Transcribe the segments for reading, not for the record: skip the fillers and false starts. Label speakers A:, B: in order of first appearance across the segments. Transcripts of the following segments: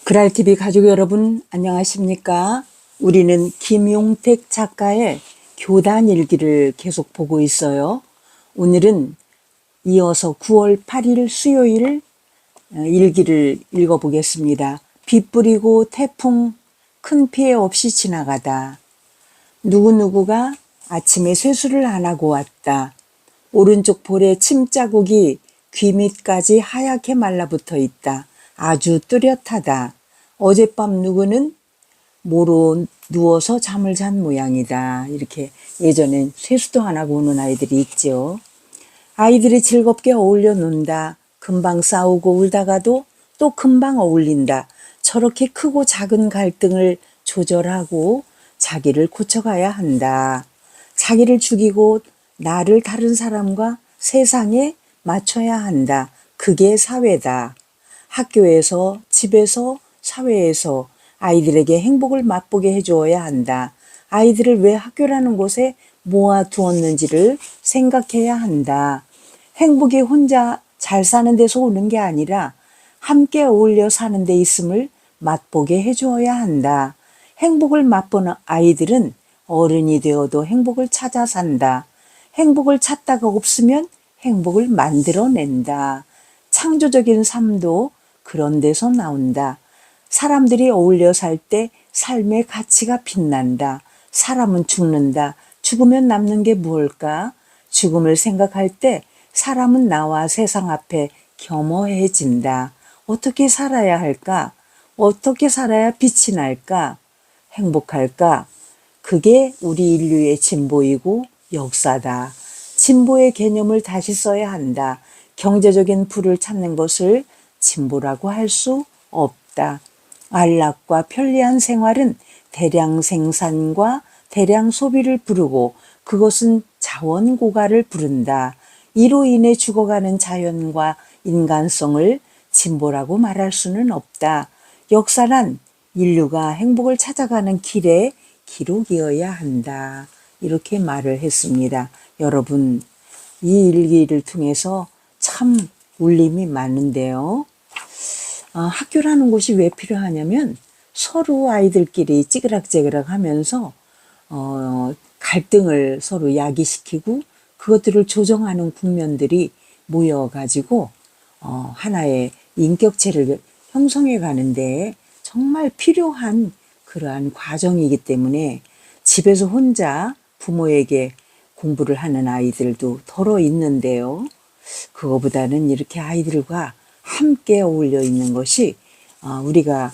A: 그랄TV 가족 여러분 안녕하십니까? 우리는 김용택 작가의 교단 일기를 계속 보고 있어요. 오늘은 이어서 9월 8일 수요일 일기를 읽어보겠습니다. 비 뿌리고 태풍 큰 피해 없이 지나가다. 누구누구가 아침에 세수를 안 하고 왔다. 오른쪽 볼에 침자국이 귀 밑까지 하얗게 말라붙어 있다. 아주 뚜렷하다. 어젯밤 누구는 모로 누워서 잠을 잔 모양이다. 이렇게 예전엔 세수도 안 하고 오는 아이들이 있죠. 아이들이 즐겁게 어울려 논다. 금방 싸우고 울다가도 또 금방 어울린다. 저렇게 크고 작은 갈등을 조절하고 자기를 고쳐가야 한다. 자기를 죽이고 나를 다른 사람과 세상에 맞춰야 한다. 그게 사회다. 학교에서, 집에서, 사회에서 아이들에게 행복을 맛보게 해주어야 한다. 아이들을 왜 학교라는 곳에 모아두었는지를 생각해야 한다. 행복이 혼자 잘 사는 데서 오는 게 아니라 함께 어울려 사는 데 있음을 맛보게 해주어야 한다. 행복을 맛본 아이들은 어른이 되어도 행복을 찾아 산다. 행복을 찾다가 없으면 행복을 만들어낸다. 창조적인 삶도 그런 데서 나온다. 사람들이 어울려 살 때 삶의 가치가 빛난다. 사람은 죽는다. 죽으면 남는 게 무엇일까? 죽음을 생각할 때 사람은 나와 세상 앞에 겸허해진다. 어떻게 살아야 할까? 어떻게 살아야 빛이 날까? 행복할까? 그게 우리 인류의 진보이고 역사다. 진보의 개념을 다시 써야 한다. 경제적인 부를 찾는 것을 진보라고 할 수 없다. 안락과 편리한 생활은 대량 생산과 대량 소비를 부르고 그것은 자원 고갈을 부른다. 이로 인해 죽어가는 자연과 인간성을 진보라고 말할 수는 없다. 역사란 인류가 행복을 찾아가는 길의 기록이어야 한다. 이렇게 말을 했습니다. 여러분, 이 일기를 통해서 참 울림이 많은데요. 학교라는 곳이 왜 필요하냐면 서로 아이들끼리 찌그락찌그락 하면서 갈등을 서로 야기시키고 그것들을 조정하는 국면들이 모여가지고 하나의 인격체를 형성해 가는데 정말 필요한 그러한 과정이기 때문에 집에서 혼자 부모에게 공부를 하는 아이들도 더러 있는데요. 그거보다는 이렇게 아이들과 함께 어울려 있는 것이 우리가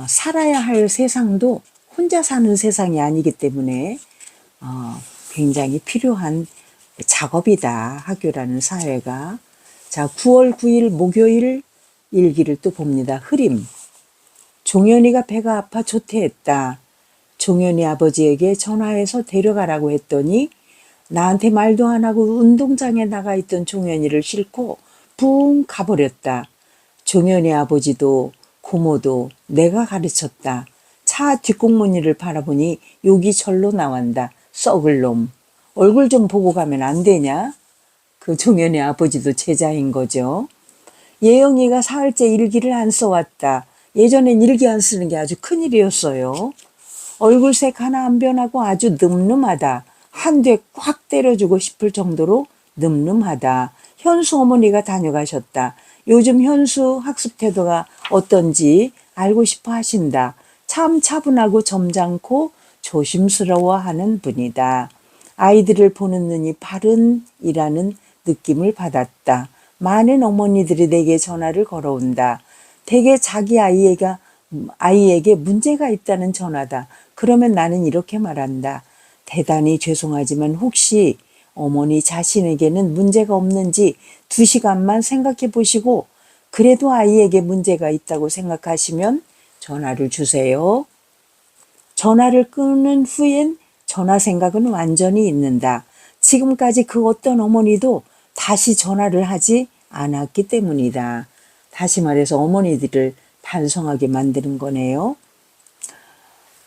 A: 살아야 할 세상도 혼자 사는 세상이 아니기 때문에 굉장히 필요한 작업이다. 학교라는 사회가. 자, 9월 9일 목요일 일기를 또 봅니다. 흐림. 종현이가 배가 아파 조퇴했다. 종현이 아버지에게 전화해서 데려가라고 했더니 나한테 말도 안 하고 운동장에 나가 있던 종현이를 싣고 붕 가버렸다. 종현이 아버지도 고모도 내가 가르쳤다. 차 뒷공무니를 바라보니 욕이 절로 나온다. 썩을 놈. 얼굴 좀 보고 가면 안 되냐? 그 종현이 아버지도 제자인 거죠. 예영이가 사흘째 일기를 안 써왔다. 예전엔 일기 안 쓰는 게 아주 큰일이었어요. 얼굴색 하나 안 변하고 아주 늠름하다. 한 대 꽉 때려주고 싶을 정도로 늠름하다. 현수 어머니가 다녀가셨다. 요즘 현수 학습 태도가 어떤지 알고 싶어 하신다. 참 차분하고 점잖고 조심스러워하는 분이다. 아이들을 보는 눈이 바른이라는 느낌을 받았다. 많은 어머니들이 내게 전화를 걸어온다. 대개 자기 아이에게 문제가 있다는 전화다. 그러면 나는 이렇게 말한다. 대단히 죄송하지만 혹시 어머니 자신에게는 문제가 없는지 2시간만 생각해 보시고 그래도 아이에게 문제가 있다고 생각하시면 전화를 주세요. 전화를 끊은 후엔 전화 생각은 완전히 잊는다. 지금까지 그 어떤 어머니도 다시 전화를 하지 않았기 때문이다. 다시 말해서 어머니들을 반성하게 만드는 거네요.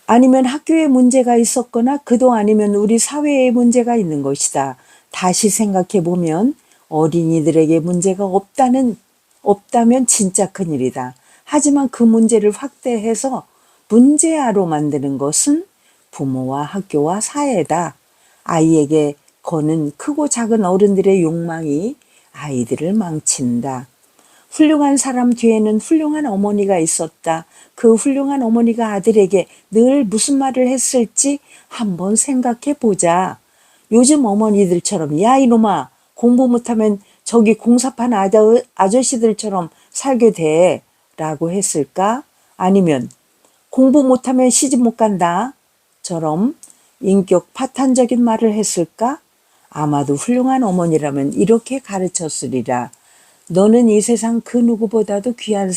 A: 아니면 학교에 문제가 있었거나 그도 아니면 우리 사회에 문제가 있는 것이다. 다시 생각해 보면 어린이들에게 문제가 없다면 진짜 큰일이다. 하지만 그 문제를 확대해서 문제아로 만드는 것은 부모와 학교와 사회다. 아이에게 거는 크고 작은 어른들의 욕망이 아이들을 망친다. 훌륭한 사람 뒤에는 훌륭한 어머니가 있었다. 그 훌륭한 어머니가 아들에게 늘 무슨 말을 했을지 한번 생각해 보자. 요즘 어머니들처럼 야 이놈아 공부 못하면 저기 공사판 아저씨들처럼 살게 돼 라고 했을까? 아니면 공부 못하면 시집 못 간다 처럼 인격 파탄적인 말을 했을까? 아마도 훌륭한 어머니라면 이렇게 가르쳤으리라. 너는 이 세상 그 누구보다도 귀한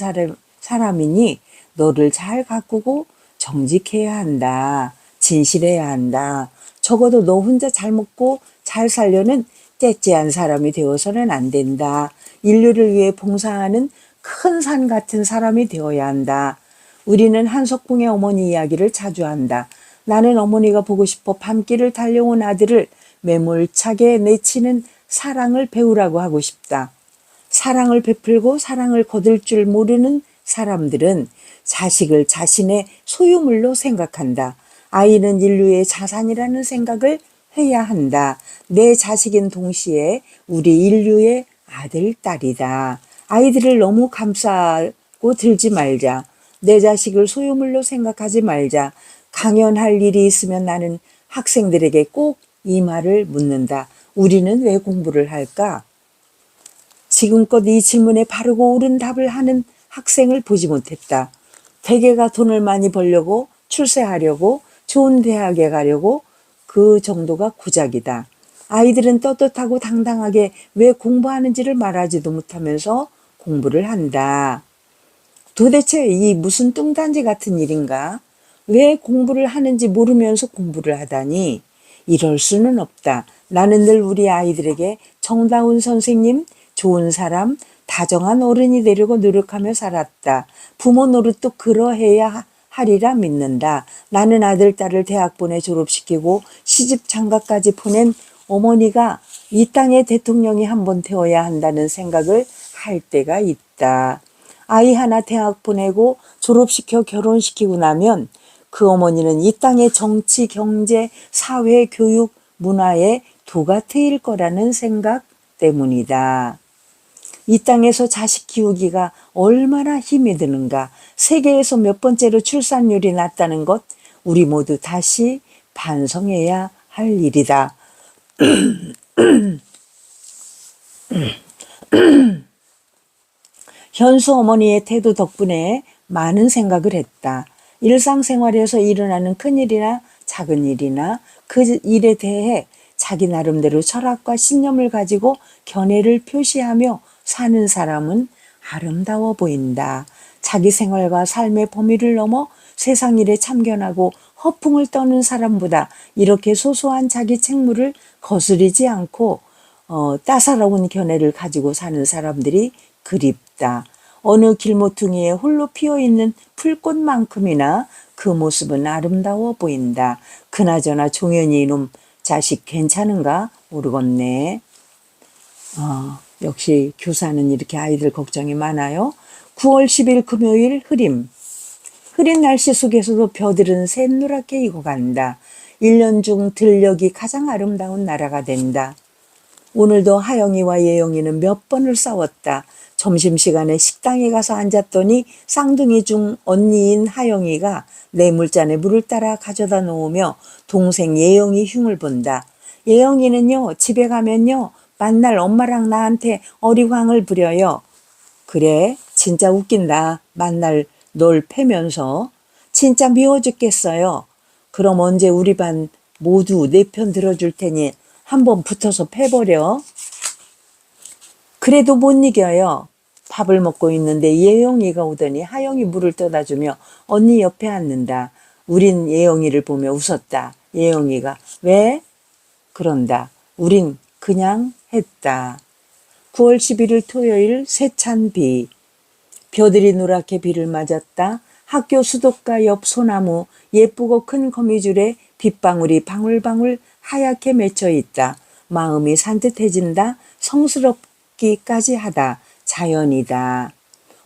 A: 사람이니 너를 잘 가꾸고 정직해야 한다. 진실해야 한다. 적어도 너 혼자 잘 먹고 잘 살려는 째째한 사람이 되어서는 안 된다. 인류를 위해 봉사하는 큰 산 같은 사람이 되어야 한다. 우리는 한석봉의 어머니 이야기를 자주 한다. 나는 어머니가 보고 싶어 밤길을 달려온 아들을 매몰차게 내치는 사랑을 배우라고 하고 싶다. 사랑을 베풀고 사랑을 거둘 줄 모르는 사람들은 자식을 자신의 소유물로 생각한다. 아이는 인류의 자산이라는 생각을 해야 한다. 내 자식인 동시에 우리 인류의 아들, 딸이다. 아이들을 너무 감싸고 들지 말자. 내 자식을 소유물로 생각하지 말자. 강연할 일이 있으면 나는 학생들에게 꼭 이 말을 묻는다. 우리는 왜 공부를 할까? 지금껏 이 질문에 바르고 옳은 답을 하는 학생을 보지 못했다. 대개가 돈을 많이 벌려고, 출세하려고, 좋은 대학에 가려고 그 정도가 고작이다. 아이들은 떳떳하고 당당하게 왜 공부하는지를 말하지도 못하면서 공부를 한다. 도대체 이 무슨 뚱딴지 같은 일인가? 왜 공부를 하는지 모르면서 공부를 하다니? 이럴 수는 없다. 나는 늘 우리 아이들에게 정다운 선생님, 좋은 사람, 다정한 어른이 되려고 노력하며 살았다. 부모 노릇도 그러해야 하리라 믿는다. 나는 아들, 딸을 대학 보내 졸업시키고 시집 장가까지 보낸 어머니가 이 땅의 대통령이 한번 되어야 한다는 생각을 할 때가 있다. 아이 하나 대학 보내고 졸업시켜 결혼시키고 나면 그 어머니는 이 땅의 정치, 경제, 사회, 교육, 문화의 도가 트일 거라는 생각 때문이다. 이 땅에서 자식 키우기가 얼마나 힘이 드는가. 세계에서 몇 번째로 출산율이 낮다는 것 우리 모두 다시 반성해야 할 일이다. 현수 어머니의 태도 덕분에 많은 생각을 했다. 일상생활에서 일어나는 큰일이나 작은 일이나 그 일에 대해 자기 나름대로 철학과 신념을 가지고 견해를 표시하며 사는 사람은 아름다워 보인다. 자기 생활과 삶의 범위를 넘어 세상 일에 참견하고 허풍을 떠는 사람보다 이렇게 소소한 자기 책무를 거스르지 않고 따사로운 견해를 가지고 사는 사람들이 그립다. 어느 길모퉁이에 홀로 피어있는 풀꽃만큼이나 그 모습은 아름다워 보인다. 그나저나 종현이 이놈 자식 괜찮은가 모르겠네. 역시 교사는 이렇게 아이들 걱정이 많아요. 9월 10일 금요일 흐림. 흐린 날씨 속에서도 벼들은 샛노랗게 익어간다. 1년 중 들녘이 가장 아름다운 나라가 된다. 오늘도 하영이와 예영이는 몇 번을 싸웠다. 점심시간에 식당에 가서 앉았더니 쌍둥이 중 언니인 하영이가 내 물잔에 물을 따라 가져다 놓으며 동생 예영이 흉을 본다. 예영이는요 집에 가면요 만날 엄마랑 나한테 어리광을 부려요. 그래 진짜 웃긴다. 만날 널 패면서 진짜 미워 죽겠어요. 그럼 언제 우리 반 모두 내 편 들어줄 테니 한번 붙어서 패버려. 그래도 못 이겨요. 밥을 먹고 있는데 예영이가 오더니 하영이 물을 떠다 주며 언니 옆에 앉는다. 우린 예영이를 보며 웃었다. 예영이가 왜? 그런다. 우린 그냥 했다. 9월 11일 토요일 세찬 비. 벼들이 노랗게 비를 맞았다. 학교 수도가 옆 소나무 예쁘고 큰 거미줄에 빗방울이 방울방울 하얗게 맺혀 있다. 마음이 산뜻해진다. 성스럽기까지 하다. 자연이다.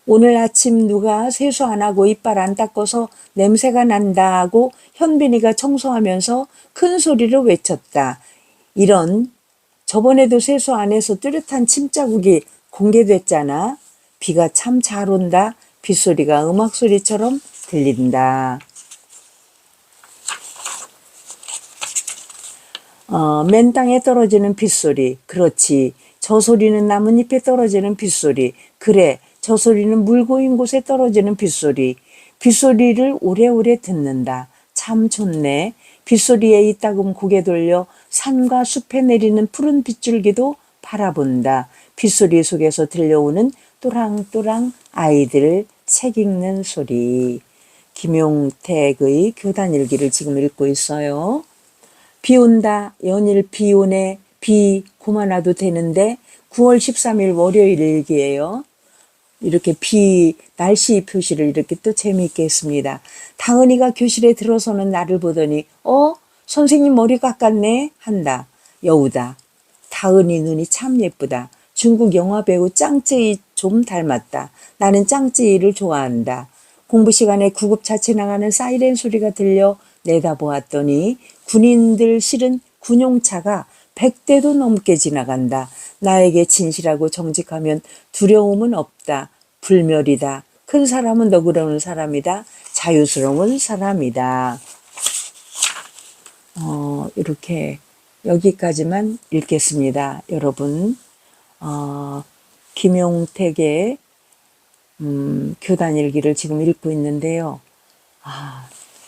A: 오늘 아침 누가 세수 안 하고 이빨 안 닦아서 냄새가 난다고 현빈이가 청소하면서 큰 소리로 외쳤다. 이런 저번에도 세수 안 해서 뚜렷한 침자국이 공개됐잖아. 비가 참 잘 온다. 빗소리가 음악소리처럼 들린다. 맨 땅에 떨어지는 빗소리. 그렇지. 저 소리는 나뭇잎에 떨어지는 빗소리. 그래. 저 소리는 물 고인 곳에 떨어지는 빗소리. 빗소리를 오래오래 듣는다. 참 좋네. 빗소리에 이따금 고개 돌려 산과 숲에 내리는 푸른 빗줄기도 바라본다. 빗소리 속에서 들려오는 또랑또랑 아이들 책 읽는 소리. 김용택의 교단일기를 지금 읽고 있어요. 비 온다. 연일 비 오네. 비 그만와도 되는데 9월 13일 월요일 일기예요. 이렇게 비 날씨 표시를 이렇게 또 재미있게 했습니다. 다은이가 교실에 들어서는 나를 보더니 선생님 머리 깎았네 한다. 여우다. 다은이 눈이 참 예쁘다. 중국 영화배우 짱쯔이 좀 닮았다. 나는 짱쯔이를 좋아한다. 공부 시간에 구급차 지나가는 사이렌 소리가 들려 내다보았더니 군인들 실은 군용차가 100대도 넘게 지나간다. 나에게 진실하고 정직하면 두려움은 없다. 불멸이다. 큰 사람은 너그러운 사람이다. 자유스러운 사람이다. 이렇게 여기까지만 읽겠습니다. 여러분, 김용택의 교단일기를 지금 읽고 있는데요.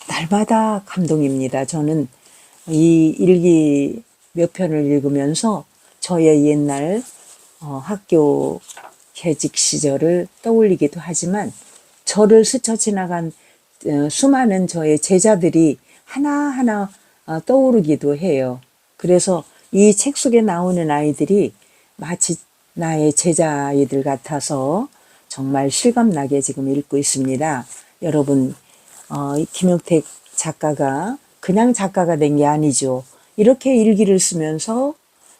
A: 날마다 감동입니다. 저는 이 일기 몇 편을 읽으면서 저의 옛날 학교 개직 시절을 떠올리기도 하지만 저를 스쳐 지나간 수많은 저의 제자들이 하나하나 떠오르기도 해요. 그래서 이 책 속에 나오는 아이들이 마치 나의 제자아이들 같아서 정말 실감나게 지금 읽고 있습니다. 여러분, 김용택 작가가 그냥 작가가 된 게 아니죠. 이렇게 일기를 쓰면서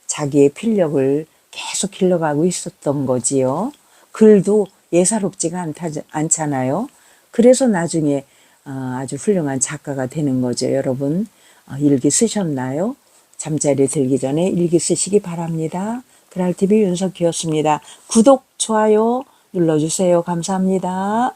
A: 자기의 필력을 계속 길러가고 있었던 거지요. 글도 예사롭지가 않잖아요. 그래서 나중에 아주 훌륭한 작가가 되는 거죠. 여러분, 일기 쓰셨나요? 잠자리 들기 전에 일기 쓰시기 바랍니다. 그랄TV 윤석희였습니다. 구독, 좋아요 눌러주세요. 감사합니다.